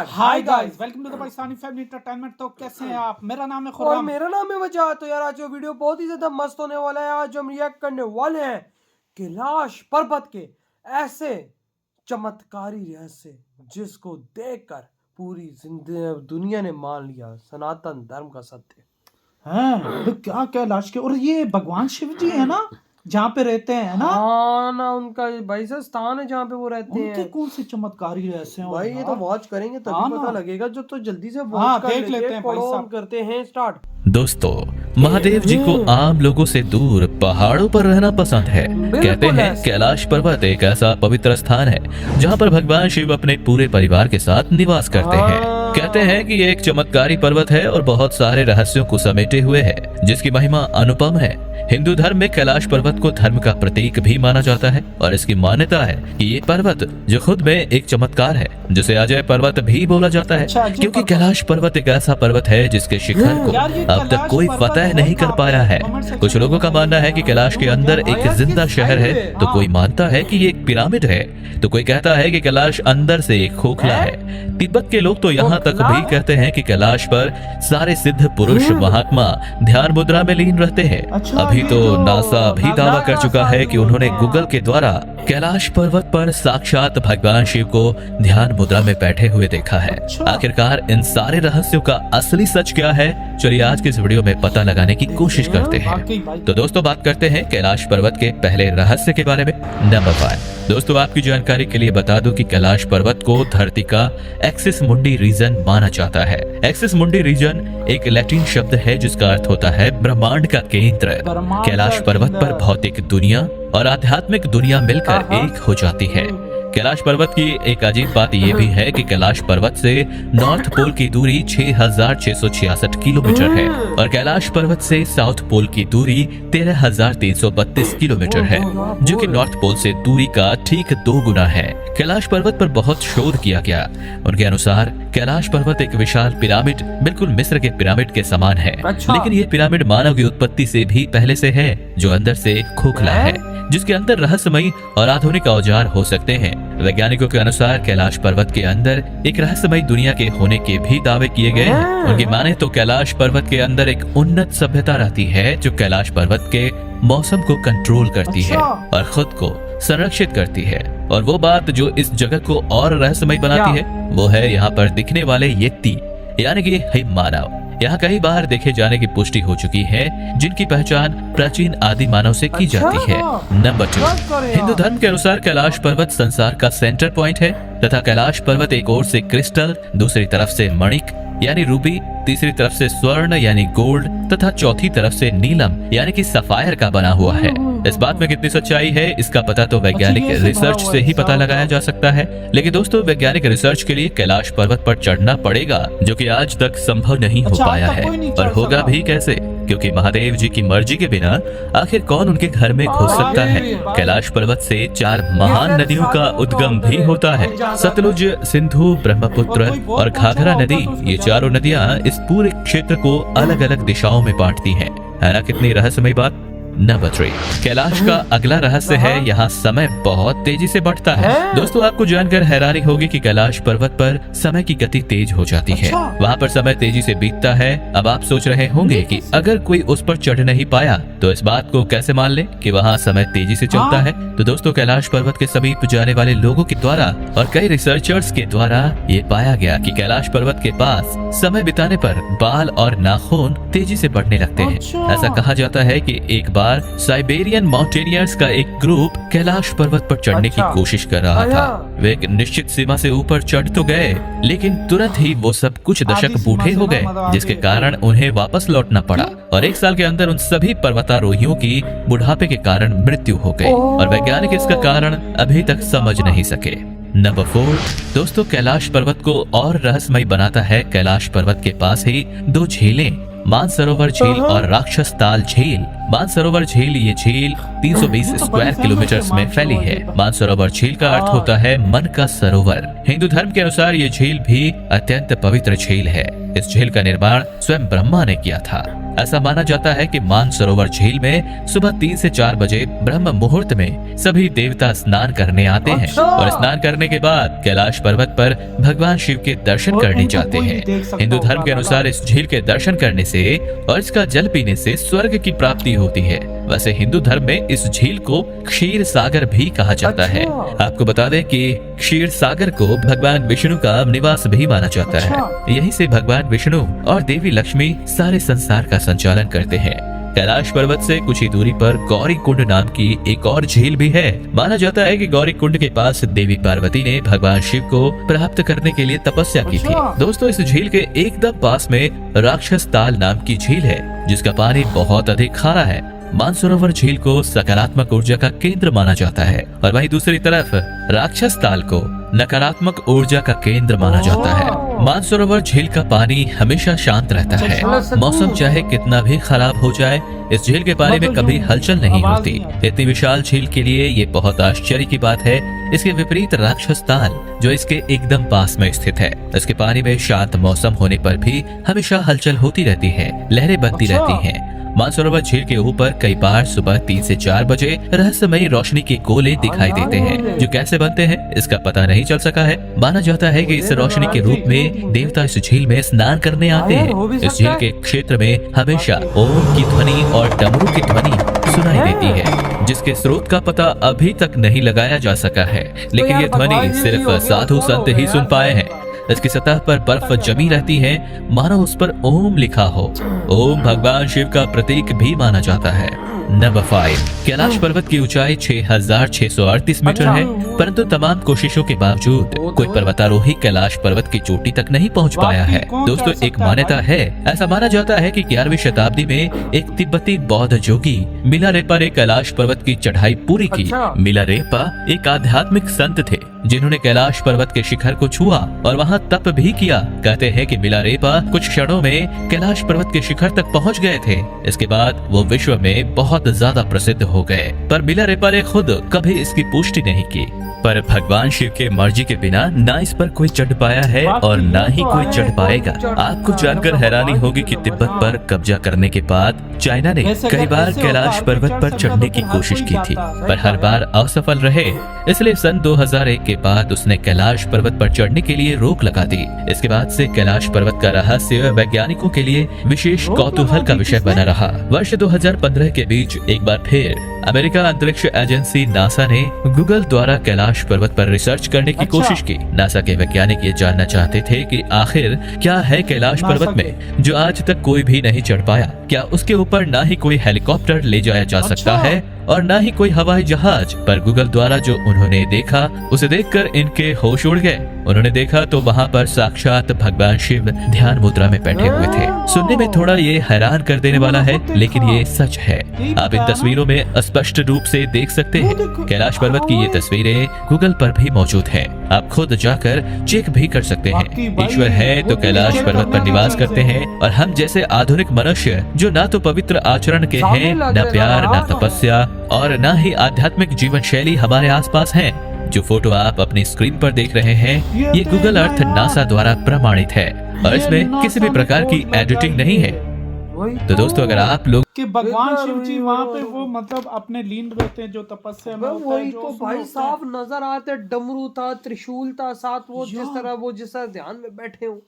Hi guys, welcome to the Pakistani family entertainment. तो कैसे हैं आप? मेरा नाम है और खुर्रम। मेरा नाम है वजह। तो यार आज जो वीडियो बहुत ही ज्यादा मस्त होने वाला है। आज हम रिएक्ट करने वाले हैं कैलाश पर्वत के ऐसे चमत्कारी रहस्य जिसको देखकर पूरी दुनिया ने मान लिया सनातन धर्म का सत्य। हैं तो क्या कैलाश के, और ये भगवान शिव जी है ना जहाँ पे रहते हैं ना? हाँ ना, उनका भाई सा स्थान है जहाँ पे वो रहते उनके हैं। कौन से चमत्कारी रहस्य हैं? भाई ये तो वॉच करेंगे हाँ तभी ना। पता लगेगा। जो तो जल्दी से हाँ, वॉच कर देख लेते हैं भाई पढ़ो, साहब। हम करते हैं स्टार्ट। दोस्तों, महादेव जी को आम लोगों से दूर पहाड़ों पर रहना पसंद है। कहते हैं कैलाश पर्वत एक ऐसा पवित्र स्थान है जहां पर भगवान शिव अपने पूरे परिवार के साथ निवास करते हैं। कहते हैं कि ये एक चमत्कारी पर्वत है और बहुत सारे रहस्यों को समेटे हुए है, जिसकी महिमा अनुपम है। हिंदू धर्म में कैलाश पर्वत को धर्म का प्रतीक भी माना जाता है और इसकी मान्यता है कि ये पर्वत जो खुद में एक चमत्कार है, जिसे अजय पर्वत भी बोला जाता है, क्योंकि कैलाश पर्वत एक ऐसा पर्वत है जिसके शिखर को अब तक कोई फतह नहीं कर पाया है। कुछ लोगों का मानना है कि कैलाश के अंदर एक जिंदा शहर है, तो कोई मानता है कि ये एक पिरामिड है, तो कोई कहता है कि कैलाश अंदर से एक खोखला है। तिब्बत के लोग तो यहाँ तक भी कहते हैं कि कैलाश पर सारे सिद्ध पुरुष महात्मा ध्यान मुद्रा में लीन रहते हैं। अभी तो नासा भी दावा कर चुका है कि उन्होंने गूगल के द्वारा कैलाश पर्वत पर साक्षात भगवान शिव को ध्यान मुद्रा में बैठे हुए देखा है। आखिरकार इन सारे रहस्यों का असली सच क्या है, चलिए आज के इस वीडियो में पता लगाने की कोशिश करते हैं। तो दोस्तों, बात करते हैं कैलाश पर्वत के पहले रहस्य के बारे में। नंबर 5। दोस्तों, आपकी जानकारी के लिए बता दूं कि कैलाश पर्वत को धरती का एक्सिस मुंडी रीजन माना जाता है। एक्सिस मुंडी रीजन एक लैटिन शब्द है जिसका अर्थ होता है ब्रह्मांड का केंद्र। कैलाश पर्वत पर भौतिक दुनिया और आध्यात्मिक दुनिया मिलकर एक हो जाती है। कैलाश पर्वत की एक अजीब बात यह भी है कि कैलाश पर्वत से नॉर्थ पोल की दूरी 6666 किलोमीटर है और कैलाश पर्वत से साउथ पोल की दूरी 13332 किलोमीटर है, जो कि नॉर्थ पोल से दूरी का ठीक 2 गुना है। कैलाश पर्वत पर बहुत शोध किया गया। उनके अनुसार कैलाश पर्वत एक विशाल पिरामिड, बिल्कुल मिस्र के पिरामिड के समान है, लेकिन ये पिरामिड मानव की उत्पत्ति से भी पहले से है, जो अंदर से खोखला है, जिसके अंदर रहस्यमयी और आधुनिक औजार हो सकते हैं। वैज्ञानिकों के अनुसार कैलाश पर्वत के अंदर एक रहस्यमयी दुनिया के होने के भी दावे किए गए हैं। उनकी माने तो कैलाश पर्वत के अंदर एक उन्नत सभ्यता रहती है जो कैलाश पर्वत के मौसम को कंट्रोल करती है और खुद को संरक्षित करती है। और वो बात जो इस जगह को और रहस्यमयी बनाती है वो है यहाँ पर दिखने वाले येती, यानी कि हिम मानव। यहाँ कई बार देखे जाने की पुष्टि हो चुकी है, जिनकी पहचान प्राचीन आदि मानव से की जाती है। नंबर 2। हिंदू धर्म के अनुसार कैलाश पर्वत संसार का सेंटर पॉइंट है तथा कैलाश पर्वत एक ओर से क्रिस्टल, दूसरी तरफ से मणिक यानी रूबी, तीसरी तरफ से स्वर्ण यानी गोल्ड तथा चौथी तरफ से नीलम यानी कि सफायर का बना हुआ है। इस बात में कितनी सच्चाई है इसका पता तो वैज्ञानिक रिसर्च से ही पता लगाया जा सकता है, लेकिन दोस्तों वैज्ञानिक रिसर्च के लिए कैलाश पर्वत पर चढ़ना पड़ेगा, जो कि आज तक संभव नहीं हो पाया है। और होगा भी कैसे, क्योंकि महादेव जी की मर्जी के बिना आखिर कौन उनके घर में घुस सकता है। कैलाश पर्वत से 4 महान नदियों का उद्गम भी होता है। सतलुज, सिंधु, ब्रह्मपुत्र और घाघरा नदी, ये चारों नदियां इस पूरे क्षेत्र को अलग अलग दिशाओं में बांटती हैं। है ना कितनी रहस्यमयी बात। नंबर 3। कैलाश का अगला रहस्य है यहाँ समय बहुत तेजी से बढ़ता है। दोस्तों, आपको जानकर हैरानी होगी कि कैलाश पर्वत पर समय की गति तेज हो जाती है। वहाँ पर समय तेजी से बीतता है। अब आप सोच रहे होंगे कि अगर कोई उस पर चढ़ नहीं पाया तो इस बात को कैसे मान ले कि वहाँ समय तेजी से चलता है। तो दोस्तों, कैलाश पर्वत के समीप जाने वाले लोगों के द्वारा और कई रिसर्चर्स के द्वारा ये पाया गया कि कैलाश पर्वत के पास समय बिताने पर बाल और नाखून तेजी से बढ़ने लगते हैं। ऐसा कहा जाता है कि एक बार साइबेरियन माउंटेनियर्स का एक ग्रुप कैलाश पर्वत पर चढ़ने की कोशिश कर रहा था। वे एक निश्चित सीमा से ऊपर चढ़ तो गए, लेकिन तुरंत ही वो सब कुछ दशक बूढ़े हो गए, जिसके कारण उन्हें वापस लौटना पड़ा और 1 साल के अंदर उन सभी पर्वतारोहियों की बुढ़ापे के कारण मृत्यु हो गई और वैज्ञानिक इसका कारण अभी तक समझ नहीं सके। नंबर 4। दोस्तों, कैलाश पर्वत को और रहस्यमयी बनाता है कैलाश पर्वत के पास ही 2 झीलें, मानसरोवर झील और राक्षस ताल झील। मानसरोवर झील, ये झील 320 स्क्वायर किलोमीटर में फैली है। मानसरोवर झील का अर्थ होता है मन का सरोवर। हिंदू धर्म के अनुसार ये झील भी अत्यंत पवित्र झील है। इस झील का निर्माण स्वयं ब्रह्मा ने किया था। ऐसा माना जाता है कि मानसरोवर झील में सुबह 3 से 4 बजे ब्रह्म मुहूर्त में सभी देवता स्नान करने आते हैं अच्छा। और स्नान करने के बाद कैलाश पर्वत पर भगवान शिव के दर्शन और करने इनको जाते कोई हैं। देख सकता हिंदू धर्म होगा के अनुसार इस झील के दर्शन करने से और इसका जल पीने से स्वर्ग की प्राप्ति होती है। वैसे हिंदू धर्म में इस झील को क्षीर सागर भी कहा जाता है। अच्छा। आपको बता दें कि क्षीर सागर को भगवान विष्णु का निवास भी माना जाता अच्छा। है। यहीं से भगवान विष्णु और देवी लक्ष्मी सारे संसार का संचालन करते हैं। कैलाश पर्वत से कुछ ही दूरी पर गौरी कुंड नाम की एक और झील भी है। माना जाता है कि गौरी कुंड के पास देवी पार्वती ने भगवान शिव को प्राप्त करने के लिए तपस्या की थी। अच्छा। दोस्तों, इस झील के एकदम पास में राक्षस ताल नाम की झील है, जिसका पानी बहुत अधिक खारा है। मानसरोवर झील को सकारात्मक ऊर्जा का केंद्र माना जाता है और वहीं दूसरी तरफ राक्षस ताल को नकारात्मक ऊर्जा का केंद्र माना जाता है। मानसरोवर झील का पानी हमेशा शांत रहता है। मौसम चाहे कितना भी खराब हो जाए, इस झील के पानी में कभी हलचल नहीं होती। इतनी विशाल झील के लिए ये बहुत आश्चर्य की बात है। इसके विपरीत राक्षस ताल, जो इसके एकदम पास में स्थित है, इसके पानी में शांत मौसम होने पर भी हमेशा हलचल होती रहती है, लहरें बनती रहती हैं। मानसरोवर झील के ऊपर कई बार सुबह 3 से 4 बजे रहस्यमयी रोशनी के गोले दिखाई देते हैं, जो कैसे बनते हैं इसका पता नहीं चल सका है। माना जाता है कि इस रोशनी के रूप में देवता इस झील में स्नान करने आते हैं। इस झील के क्षेत्र में हमेशा ओम की ध्वनि और डमरू की ध्वनि सुनाई देती है, जिसके स्रोत का पता अभी तक नहीं लगाया जा सका है, लेकिन ये ध्वनि सिर्फ साधु संत ही सुन पाए हैं। इसकी सतह पर बर्फ जमी रहती है, मानो उस पर ओम लिखा हो। ओम भगवान शिव का प्रतीक भी माना जाता है। नंबर 5, कैलाश पर्वत की ऊंचाई 6638 मीटर है, परंतु तमाम कोशिशों के बावजूद कोई पर्वतारोही कैलाश पर्वत की चोटी तक नहीं पहुंच पाया है। दोस्तों, एक मान्यता है, ऐसा माना जाता है कि 11वीं शताब्दी में एक तिब्बती बौद्ध जोगी मिलारेपा ने कैलाश पर्वत की चढ़ाई पूरी की। मिलारेपा एक आध्यात्मिक संत थे जिन्होंने कैलाश पर्वत के शिखर को छुआ और वहां तप भी किया। कहते हैं कि मिलारेपा कुछ क्षणों में कैलाश पर्वत के शिखर तक पहुंच गए थे। इसके बाद वो विश्व में बहुत ज्यादा प्रसिद्ध हो गए, पर मिलारेपा ने खुद कभी इसकी पुष्टि नहीं की। पर भगवान शिव के मर्जी के बिना ना इस पर कोई चढ़ पाया है और ना ही कोई चढ़ पाएगा। आपको जानकर हैरानी होगी कि तिब्बत पर कब्जा करने के बाद चाइना ने कई बार कैलाश पर्वत पर चढ़ने की कोशिश की थी, पर हर बार असफल रहे। इसलिए सन 2001 के बाद उसने कैलाश पर्वत पर चढ़ने के लिए रोक लगा दी। इसके बाद से कैलाश पर्वत का रहस्य वैज्ञानिकों के लिए विशेष कौतूहल का विषय बना रहा। वर्ष 2015 के बीच एक बार फिर अमेरिका अंतरिक्ष एजेंसी नासा ने गूगल द्वारा कैलाश पर्वत पर रिसर्च करने की कोशिश की। नासा के वैज्ञानिक ये जानना चाहते थे कि आखिर क्या है कैलाश पर्वत में जो आज तक कोई भी नहीं चढ़ पाया। क्या उसके ऊपर ना ही कोई हेलीकॉप्टर ले जाया जा सकता है और ना ही कोई हवाई जहाज। पर गूगल द्वारा जो उन्होंने देखा, उसे देखकर इनके होश उड़ गए। उन्होंने देखा तो वहाँ पर साक्षात भगवान शिव ध्यान मुद्रा में बैठे हुए थे। सुनने में थोड़ा ये हैरान कर देने वाला है, लेकिन ये सच है। आप इन तस्वीरों में स्पष्ट रूप से देख सकते हैं। कैलाश पर्वत की ये तस्वीरें गूगल पर भी मौजूद हैं। आप खुद जाकर चेक भी कर सकते हैं। ईश्वर है तो कैलाश पर्वत पर निवास करते हैं, और हम जैसे आधुनिक मनुष्य जो ना तो पवित्र आचरण के हैं, न प्यार, न तपस्या और न ही आध्यात्मिक जीवन शैली हमारे आसपास है। जो फोटो आप अपनी स्क्रीन पर देख रहे हैं, ये गूगल अर्थ नासा द्वारा प्रमाणित है और इसमें किसी भी प्रकार की एडिटिंग नहीं है। तो दोस्तों, अगर आप लोग कि भगवान शिव जी वहाँ पे वो मतलब अपने लीन रहते हैं, जो तपस्या में होता है, वही जो तो उसमें भाई होते हैं। साहब नजर आते, डमरू था, त्रिशूल था साथ, वो जिस तरह ध्यान में बैठे हो।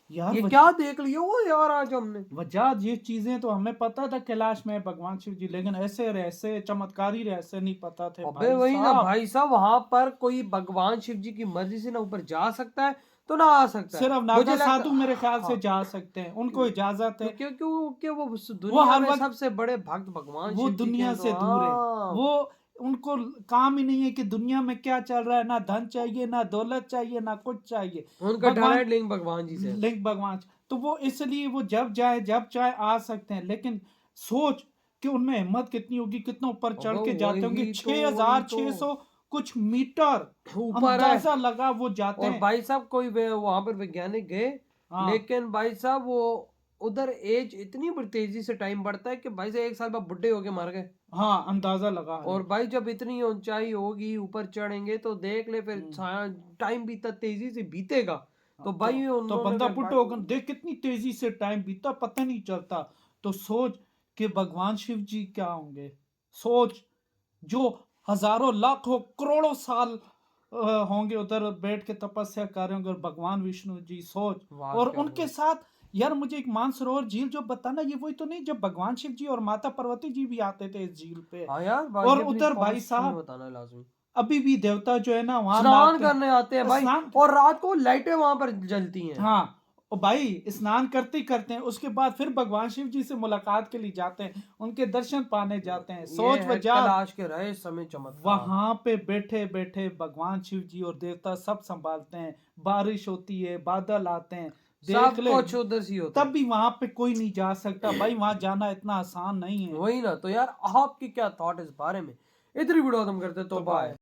यार ये क्या देख लिया वो यार आज हमने। वजह ये चीजें तो हमें पता था कैलाश में भगवान शिव जी, लेकिन ऐसे रहस्य चमत्कारी रहस्य नहीं पता थे। अबे वही ना भाई साहब, वहाँ पर कोई भगवान शिव जी की मर्जी से ना ऊपर जा सकता है तो ना आ सकता है। सिर्फ नागा साधु मेरे ख्याल से जा सकते हैं, उनको इजाजत है, क्योंकि वो दुनिया में सबसे बड़े भक्त भगवान वो दुनिया से दूर है। वो उनको काम ही नहीं है कि दुनिया में क्या चल रहा है, ना धन चाहिए, ना दौलत चाहिए, ना कुछ चाहिए। उनका डायरेक्ट लिंक भगवान जी से, लिंक भगवान। तो वो इसलिए वो जब चाहे आ सकते हैं, लेकिन सोच कि उनमें हिम्मत कितनी होगी, कितना ऊपर चढ़ के जाते होंगे। 6600 कुछ मीटर ऊपर ऐसा लगा वो जाते हैं। भाई साहब कोई वहां पर वैज्ञानिक गए, लेकिन भाई साहब वो उधर एज इतनी तेजी से टाइम बढ़ता है कि भाई से 1 साल बाद बुढ़े होके मर गए। हाँ, अंदाजा लगा। और भाई जब इतनी ऊंचाई होगी, ऊपर चढ़ेंगे तो देख ले फिर टाइम भी इतना तेजी से बीतेगा। तो भाई तो बंदा बुढ़ा होगा, देख कितनी तेजी से टाइम बीता, पता नहीं चलता। तो सोच कि भगवान शिव जी क्या होंगे। सोच जो हजारों लाखों करोड़ों साल होंगे उधर बैठ के तपस्या कर रहे होंगे, और भगवान विष्णु जी सोच। वाह और क्या उनके हुआ। साथ यार मुझे एक मानसरोवर झील जो बताना, ये वही तो नहीं जब भगवान शिव जी और माता पार्वती जी भी आते थे इस झील पे। हाँ यार और ये उधर भाई कमेंट सेक्शन में साहब बताना लाजमी। अभी भी देवता जो है ना वहां स्नान नहाते करने आते हैं भाई, स्नान। और रात को लाइटें वहां पर जलती हैं। हाँ, और भाई स्नान करते ही करते हैं, उसके बाद फिर भगवान शिव जी से मुलाकात के लिए जाते हैं, उनके दर्शन पाने जाते हैं। ये सोच है वजह कैलाश के रहे समय चमत्कार। वहां पे बैठे बैठे भगवान शिव जी और देवता सब संभालते हैं। बारिश होती है, बादल आते हैं, देख सब ले। कुछ उधर से ही होता तब है। भी वहां पे कोई नहीं जा सकता भाई, वहां जाना इतना आसान नहीं है। वही ना, तो यार आपकी क्या थॉट इस बारे में। इतनी वीडियो खत्म करते तो तो बाय। बाय।